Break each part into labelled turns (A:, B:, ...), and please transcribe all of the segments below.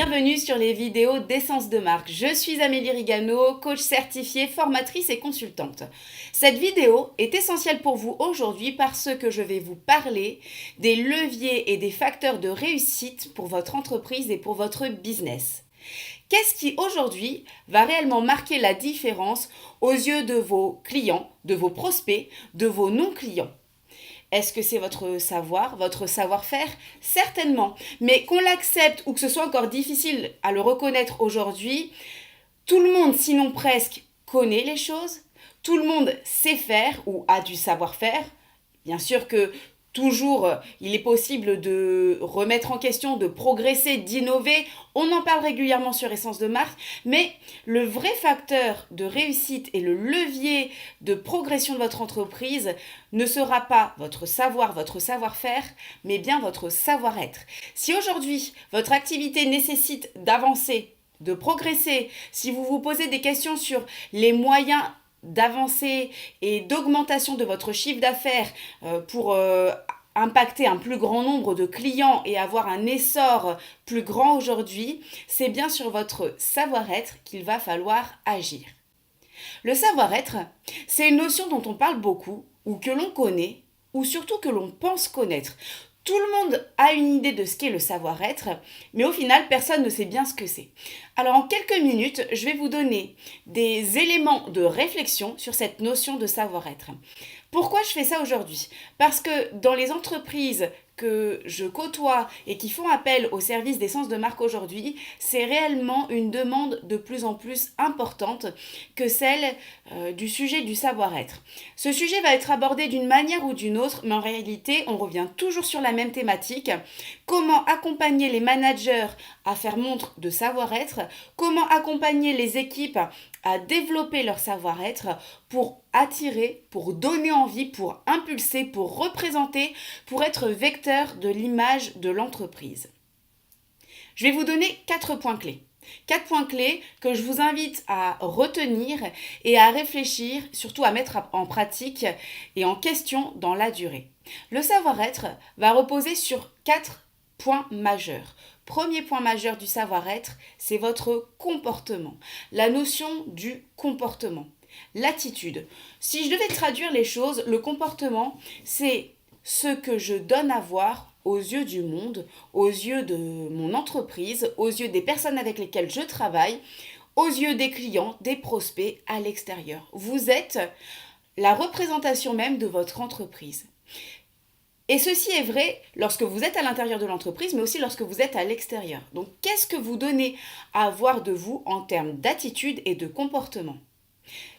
A: Bienvenue sur les vidéos d'Essence de marque. Je suis Amélie Rigano, coach certifiée, formatrice et consultante. Cette vidéo est essentielle pour vous aujourd'hui parce que je vais vous parler des leviers et des facteurs de réussite pour votre entreprise et pour votre business. Qu'est-ce qui aujourd'hui va réellement marquer la différence aux yeux de vos clients, de vos prospects, de vos non-clients ? Est-ce que c'est votre savoir, votre savoir-faire? Certainement. Mais qu'on l'accepte ou que ce soit encore difficile à le reconnaître aujourd'hui, tout le monde, sinon presque, connaît les choses. Tout le monde sait faire ou a du savoir-faire. Bien sûr que toujours, il est possible de remettre en question, de progresser, d'innover. On en parle régulièrement sur Essence de marque. Mais le vrai facteur de réussite et le levier de progression de votre entreprise ne sera pas votre savoir, votre savoir-faire, mais bien votre savoir-être. Si aujourd'hui, votre activité nécessite d'avancer, de progresser, si vous vous posez des questions sur les moyens d'avancer et d'augmentation de votre chiffre d'affaires pour impacter un plus grand nombre de clients et avoir un essor plus grand aujourd'hui, c'est bien sur votre savoir-être qu'il va falloir agir. Le savoir-être, c'est une notion dont on parle beaucoup, ou que l'on connaît, ou surtout que l'on pense connaître. Tout le monde a une idée de ce qu'est le savoir-être, mais au final, personne ne sait bien ce que c'est. Alors en quelques minutes, je vais vous donner des éléments de réflexion sur cette notion de savoir-être. Pourquoi je fais ça aujourd'hui ? Parce que dans les entreprises que je côtoie et qui font appel au service d'essence de marque aujourd'hui, c'est réellement une demande de plus en plus importante que celle du sujet du savoir-être. Ce sujet va être abordé d'une manière ou d'une autre, mais en réalité, on revient toujours sur la même thématique. Comment accompagner les managers à faire montre de savoir-être ? Comment accompagner les équipes à développer leur savoir-être pour attirer, pour donner envie, pour impulser, pour représenter, pour être vecteur de l'image de l'entreprise. Je vais vous donner 4 points clés. 4 points clés que je vous invite à retenir et à réfléchir, surtout à mettre en pratique et en question dans la durée. Le savoir-être va reposer sur 4 points majeurs. Premier point majeur du savoir-être, c'est votre comportement. La notion du comportement. L'attitude. Si je devais traduire les choses, le comportement, c'est ce que je donne à voir aux yeux du monde, aux yeux de mon entreprise, aux yeux des personnes avec lesquelles je travaille, aux yeux des clients, des prospects à l'extérieur. Vous êtes la représentation même de votre entreprise. Et ceci est vrai lorsque vous êtes à l'intérieur de l'entreprise, mais aussi lorsque vous êtes à l'extérieur. Donc, qu'est-ce que vous donnez à voir de vous en termes d'attitude et de comportement ?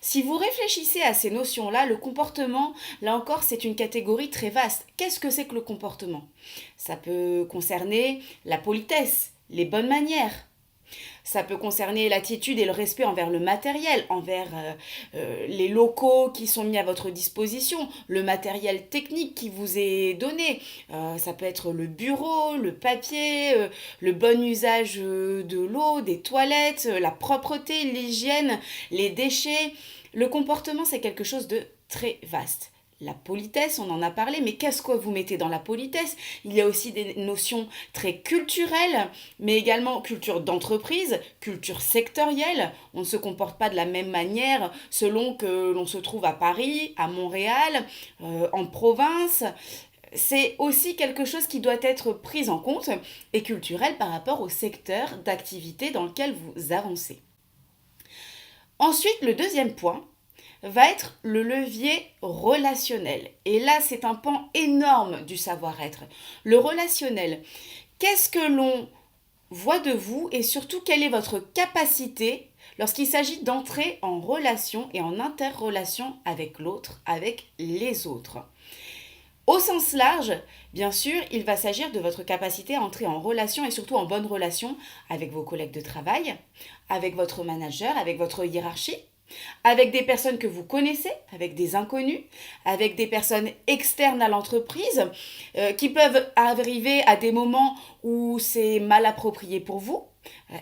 A: Si vous réfléchissez à ces notions-là, le comportement, là encore, c'est une catégorie très vaste. Qu'est-ce que c'est que le comportement ? Ça peut concerner la politesse, les bonnes manières. Ça peut concerner l'attitude et le respect envers le matériel, envers les locaux qui sont mis à votre disposition, le matériel technique qui vous est donné. Ça peut être le bureau, le papier, le bon usage de l'eau, des toilettes, la propreté, l'hygiène, les déchets. Le comportement, c'est quelque chose de très vaste. La politesse, on en a parlé, mais qu'est-ce que vous mettez dans la politesse ? Il y a aussi des notions très culturelles, mais également culture d'entreprise, culture sectorielle. On ne se comporte pas de la même manière selon que l'on se trouve à Paris, à Montréal, en province. C'est aussi quelque chose qui doit être pris en compte et culturel par rapport au secteur d'activité dans lequel vous avancez. Ensuite, le deuxième point va être le levier relationnel. Et là, c'est un pan énorme du savoir-être. Le relationnel, qu'est-ce que l'on voit de vous et surtout quelle est votre capacité lorsqu'il s'agit d'entrer en relation et en interrelation avec l'autre, avec les autres. Au sens large, bien sûr, il va s'agir de votre capacité à entrer en relation et surtout en bonne relation avec vos collègues de travail, avec votre manager, avec votre hiérarchie, avec des personnes que vous connaissez, avec des inconnus, avec des personnes externes à l'entreprise qui peuvent arriver à des moments où c'est mal approprié pour vous.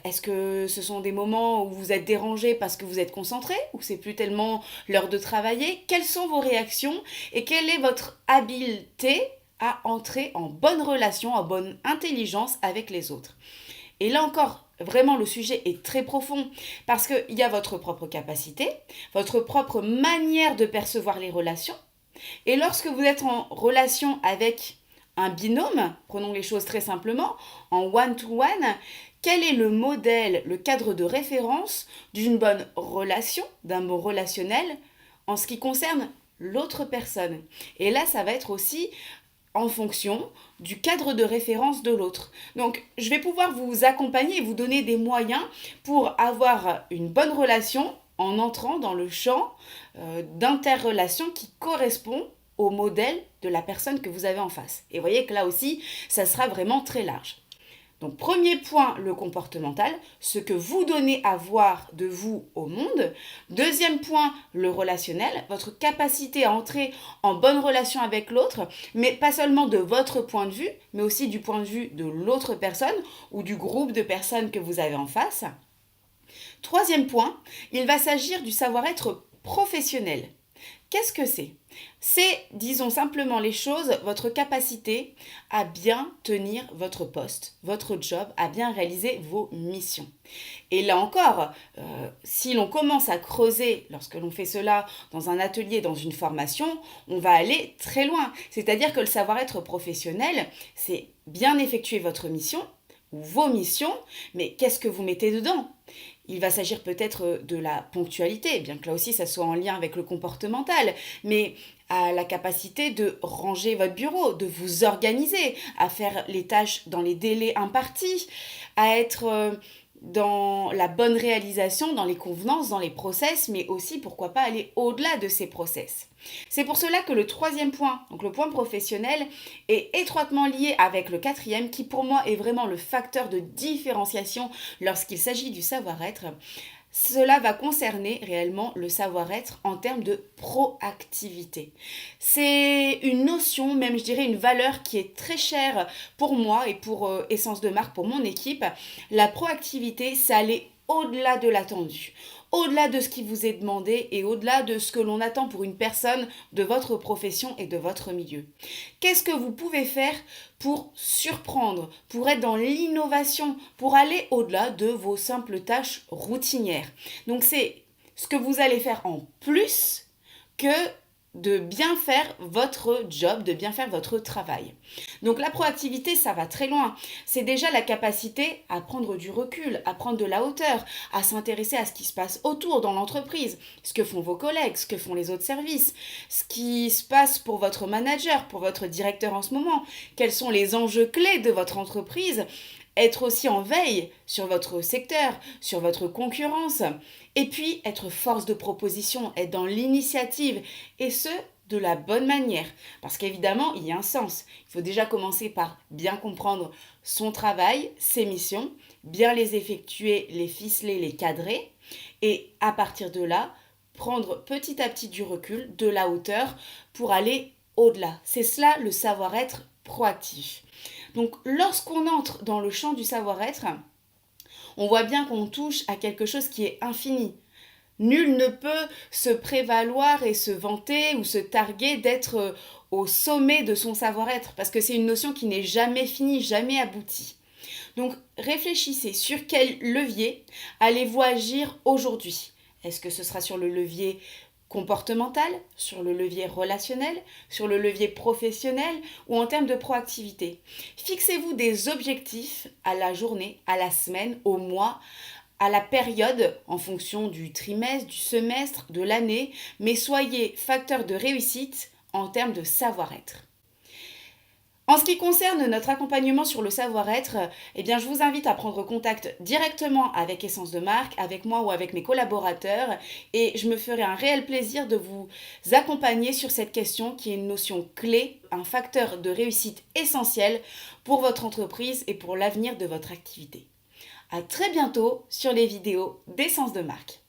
A: Est-ce que ce sont des moments où vous êtes dérangé parce que vous êtes concentré ou c'est plus tellement l'heure de travailler ? Quelles sont vos réactions et quelle est votre habileté à entrer en bonne relation, en bonne intelligence avec les autres ? Et là encore, vraiment le sujet est très profond parce qu'il y a votre propre capacité, votre propre manière de percevoir les relations. Et lorsque vous êtes en relation avec un binôme, prenons les choses très simplement, en one-to-one, quel est le modèle, le cadre de référence d'une bonne relation, d'un bon relationnel en ce qui concerne l'autre personne. Et là, ça va être aussi en fonction du cadre de référence de l'autre. Donc, je vais pouvoir vous accompagner et vous donner des moyens pour avoir une bonne relation en entrant dans le champ d'interrelation qui correspond au modèle de la personne que vous avez en face. Et vous voyez que là aussi, ça sera vraiment très large. Donc, premier point, le comportemental, ce que vous donnez à voir de vous au monde. Deuxième point, le relationnel, votre capacité à entrer en bonne relation avec l'autre, mais pas seulement de votre point de vue, mais aussi du point de vue de l'autre personne ou du groupe de personnes que vous avez en face. Troisième point, il va s'agir du savoir-être professionnel. Qu'est-ce que c'est ? C'est, disons simplement les choses, votre capacité à bien tenir votre poste, votre job, à bien réaliser vos missions. Et là encore, si l'on commence à creuser, lorsque l'on fait cela dans un atelier, dans une formation, on va aller très loin. C'est-à-dire que le savoir-être professionnel, c'est bien effectuer votre mission ou vos missions, mais qu'est-ce que vous mettez dedans ? Il va s'agir peut-être de la ponctualité, bien que là aussi ça soit en lien avec le comportemental, mais à la capacité de ranger votre bureau, de vous organiser, à faire les tâches dans les délais impartis, à être dans la bonne réalisation, dans les convenances, dans les process, mais aussi pourquoi pas aller au-delà de ces process. C'est pour cela que le troisième point, donc le point professionnel, est étroitement lié avec le quatrième, qui pour moi est vraiment le facteur de différenciation lorsqu'il s'agit du savoir-être. Cela va concerner réellement le savoir-être en termes de proactivité. C'est une notion, même je dirais une valeur qui est très chère pour moi et pour Essence de Marque, pour mon équipe. La proactivité, c'est aller au-delà de l'attendu, au-delà de ce qui vous est demandé et au-delà de ce que l'on attend pour une personne de votre profession et de votre milieu. Qu'est-ce que vous pouvez faire pour surprendre, pour être dans l'innovation, pour aller au-delà de vos simples tâches routinières. Donc c'est ce que vous allez faire en plus que de bien faire votre job, de bien faire votre travail. Donc la proactivité, ça va très loin. C'est déjà la capacité à prendre du recul, à prendre de la hauteur, à s'intéresser à ce qui se passe autour dans l'entreprise, ce que font vos collègues, ce que font les autres services, ce qui se passe pour votre manager, pour votre directeur en ce moment, quels sont les enjeux clés de votre entreprise, être aussi en veille sur votre secteur, sur votre concurrence, et puis être force de proposition, être dans l'initiative, et ce, de la bonne manière. Parce qu'évidemment, il y a un sens. Il faut déjà commencer par bien comprendre son travail, ses missions, bien les effectuer, les ficeler, les cadrer, et à partir de là, prendre petit à petit du recul, de la hauteur, pour aller au-delà. C'est cela le savoir-être proactif. Donc lorsqu'on entre dans le champ du savoir-être, on voit bien qu'on touche à quelque chose qui est infini. Nul ne peut se prévaloir et se vanter ou se targuer d'être au sommet de son savoir-être, parce que c'est une notion qui n'est jamais finie, jamais aboutie. Donc réfléchissez sur quel levier allez-vous agir aujourd'hui. Est-ce que ce sera sur le levier comportemental, sur le levier relationnel, sur le levier professionnel ou en termes de proactivité. Fixez-vous des objectifs à la journée, à la semaine, au mois, à la période, en fonction du trimestre, du semestre, de l'année, mais soyez facteur de réussite en termes de savoir-être. En ce qui concerne notre accompagnement sur le savoir-être, eh bien, je vous invite à prendre contact directement avec Essence de Marque, avec moi ou avec mes collaborateurs, et je me ferai un réel plaisir de vous accompagner sur cette question qui est une notion clé, un facteur de réussite essentiel pour votre entreprise et pour l'avenir de votre activité. À très bientôt sur les vidéos d'Essence de Marque.